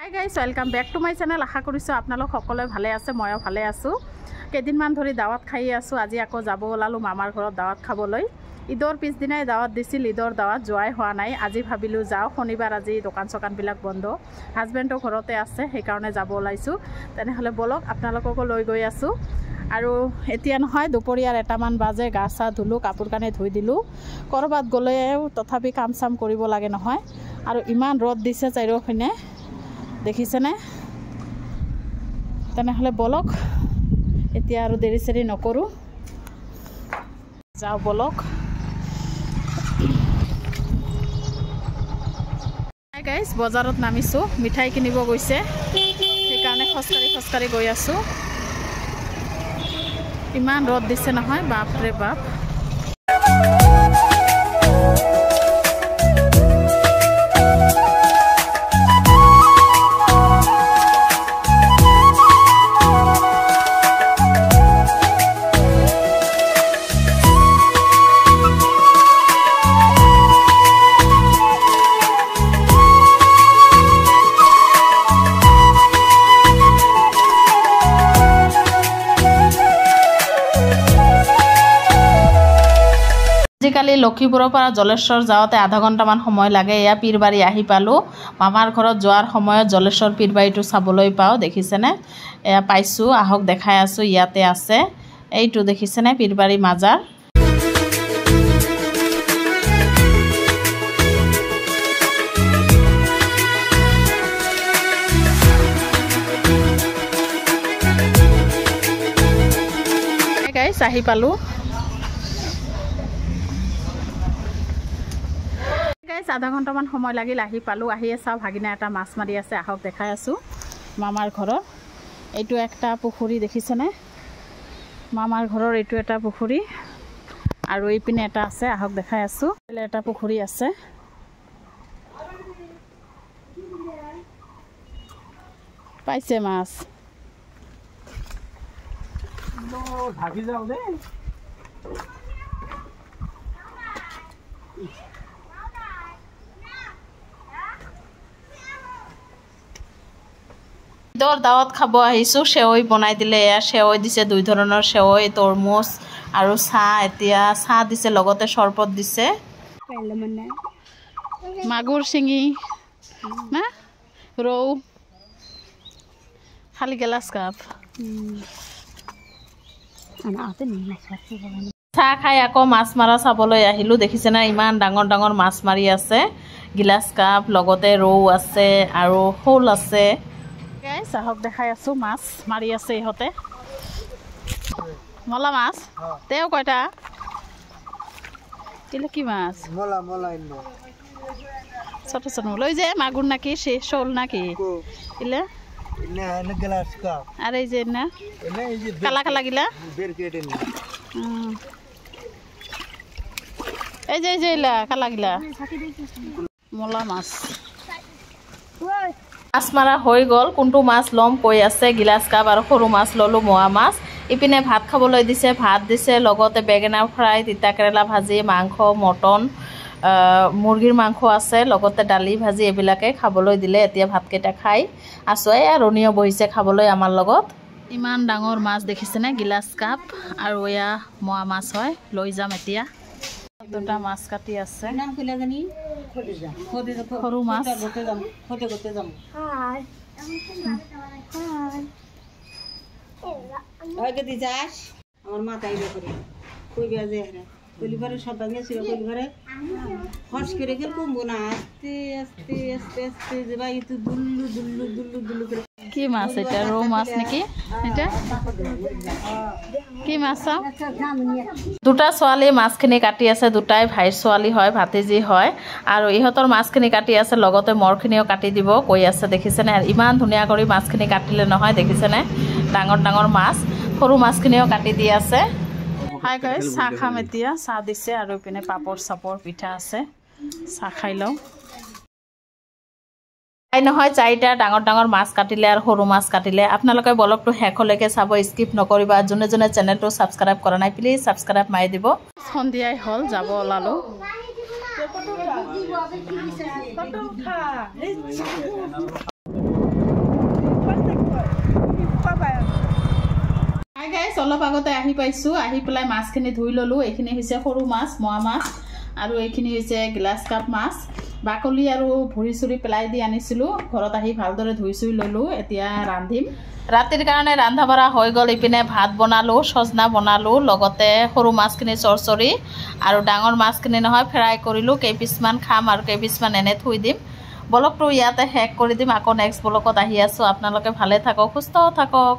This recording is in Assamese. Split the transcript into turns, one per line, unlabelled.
High guys, welcome back to my channel. আশা কৰিছোঁ আপোনালোক সকলোৱে ভালে আছে, ময়ো ভালে আছোঁ। কেইদিনমান ধৰি দাৱাত খাই আছোঁ। আজি আকৌ যাব ওলালোঁ মামাৰ ঘৰত দাৱাত খাবলৈ। ঈদৰ পিছদিনাই দাৱাত দিছিল, ঈদৰ দাৱাত যোৱাই হোৱা নাই। আজি ভাবিলোঁ যাওঁ, শনিবাৰ আজি দোকান চোকানবিলাক বন্ধ, হাজবেণ্ডো ঘৰতে আছে, সেইকাৰণে যাব ওলাইছোঁ। তেনেহ'লে বলক, আপোনালোককো লৈ গৈ আছোঁ। আৰু এতিয়া নহয়, দুপৰীয়াৰ 1টামান বাজে। গা চা ধুলোঁ, কাপোৰ কানি ধুই দিলোঁ। ক'ৰবাত গ'লেও তথাপি কাম চাম কৰিব লাগে নহয়। আৰু ইমান ৰ'দ দিছে চাৰিওপিনে, দেখিছেনে? তেনেহ'লে বলক, এতিয়া আৰু দেৰি চেৰি নকৰোঁ, যাওঁ বলক। হাই গাইজ, বজাৰত নামিছোঁ, মিঠাই কিনিব গৈছে, সেইকাৰণে খোজকাঢ়ি গৈ আছোঁ। ইমান ৰ'দ দিছে নহয়, বাপৰে বাপ। আজিকালি লক্ষীপুৰৰ পৰা জলেশ্বৰ যাওঁতে আধা ঘণ্টামান সময় লাগে। এয়া পীৰবাৰী আহি পালোঁ। মামাৰ ঘৰত যোৱাৰ সময়ত জলেশ্বৰ পীৰবাৰীটো চাবলৈ পাওঁ, দেখিছেনে? এয়া পাইছোঁ, আহক দেখাই আছোঁ। ইয়াতে আছে, এইটো দেখিছেনে পীৰবাৰী মাজাৰ। গাইছ, আহি পালোঁ। আধা ঘণ্টামান সময় লাগিল, আহি পালোঁ। আহিয়ে চাওঁ, ভাগিনা এটা মাছ মাৰি আছে, আহক দেখাই আছোঁ। মামাৰ ঘৰৰ এইটো একটা পুখুৰী, দেখিছেনে? মামাৰ ঘৰৰ এইটো এটা পুখুৰী, আৰু এইপিনে এটা আছে, আহক দেখাই আছোঁ। এটা পুখুৰী আছে। পাইছে মাছ, ভাগি যাওঁ দেই। ঈদৰ দাৱত খাব আহিছোঁ, সেৱৈ বনাই দিলে। এয়া সেৱৈ দিছে, 2 ধৰণৰ সেৱৈ, তৰমুজ আৰু চাহ। এতিয়া চাহ দিছে, লগতে চৰবত দিছে। মাগুৰ, শিঙি না ৰৌ, খালি গেলাচ কাপ। চাহ খাই আকৌ মাছ মাৰা চাবলৈ আহিলোঁ। দেখিছেনে, ইমান ডাঙৰ ডাঙৰ মাছ মাৰি আছে। গিলাচ কাপ, লগতে ৰৌ আছে আৰু শ'ল আছে। চাহক দেখাই আছোঁ, মাছ মাৰি আছে ইহঁতে। মলা মাছ তেওঁ কয়টা কিলে? কি মাছ? ছোট ছোট লৈ যে মাগুৰ নাকি শোল নাকি কিলে? আর এই যে না কালা কালা গিলা, এই যে এলা কালা গিলা মলা মাছ। মাছ মাৰা হৈ গ'ল। কোনটো মাছ ল'ম কৈ আছে। গিলাচ কাপ আৰু সৰু মাছ ল'লোঁ, মোৱা মাছ। ইপিনে ভাত খাবলৈ দিছে, ভাত দিছে, লগতে বেঙেনা ফ্ৰাই, তিতা কেৰেলা ভাজি, মাংস, মটন, মুৰ্গীৰ মাংস আছে, লগতে দালি ভাজি, এইবিলাকে খাবলৈ দিলে। এতিয়া ভাতকেইটা খাই আছোঁ। এয়া ৰণীও বহিছে খাবলৈ আমাৰ লগত। ইমান ডাঙৰ মাছ দেখিছেনে? গিলাচ কাপ আৰু এয়া মোৱা মাছ হয়, লৈ যাম এতিয়া। 2টা মাছ কাটি আছে, সৰু মাছ।
আমার মাথায় করে কই বেজে পরিবারের সদাঙ্গে ছিল পরিবারে হস করে গেল কমবো না, আস্তে আস্তে আস্তে আস্তে যে ভাই তো দুল্লু দুল্লু দুল্লু দুল্লু করে।
কি মাছ এটা? রৌ মাছ নাকি এটা? কি মাছ? 2টা ছোৱালী মাছখিনি কাটি আছে। 2টাই ভাইৰ ছোৱালী হয়, ভাতিজী হয়। আৰু ইহঁতৰ মাছখিনি কাটি আছে, লগতে মৰখিনিও কাটি দিব কৈ আছে, দেখিছেনে? আৰু ইমান ধুনীয়া কৰি মাছখিনি কাটিলে নহয়, দেখিছেনে? ডাঙৰ ডাঙৰ মাছ, সৰু মাছখিনিও কাটি দি আছে। হাই গাইজ, চাহ খাম এতিয়া। চাহ দিছে আৰু ইপিনে পাপৰ চাপৰ পিঠা আছে, চাহ খাই লওঁ। নহয়, 4টা ডাঙৰ ডাঙৰ মাছ কাটিলে আৰু সৰু মাছ কাটিলে। আপোনালোকে ব্লগটো শেষলৈকে চাব, স্কিপ নকৰিবা। যোনে যোনে চেনেলটো ছাবস্ক্ৰাইব কৰা নাই, প্লিজ ছাবস্ক্ৰাইব মাৰি দিব। সন্ধিয়াই হ'ল, যাব ওলালোঁ। অলপ আগতে আহি পাইছোঁ আহি পেলাই মাছখিনি ধুই ল'লোঁ এইখিনি হৈছে সৰু মাছ মোৱা মাছ আৰু এইখিনি হৈছে গ্লাছ কাপ মাছ বাকলি আৰু ভৰি চুৰি পেলাই দি আনিছিলোঁ ঘৰত আহি ভালদৰে ধুই চুই ল'লোঁ এতিয়া ৰান্ধিম ৰাতিৰ কাৰণে ৰান্ধা বঢ়া হৈ গ'ল ইপিনে ভাত বনালোঁ সজনা বনালোঁ লগতে সৰু মাছখিনি চৰচৰি আৰু ডাঙৰ মাছখিনি নহয় ফ্ৰাই কৰিলোঁ কেইপিচমান খাম আৰু কেইপিচমান এনে থৈ দিম ব্লগটো ইয়াতে শেষ কৰি দিম আকৌ নেক্সট ব্লগত আহি আছোঁ আপোনালোকে ভালে থাকক সুস্থ থাকক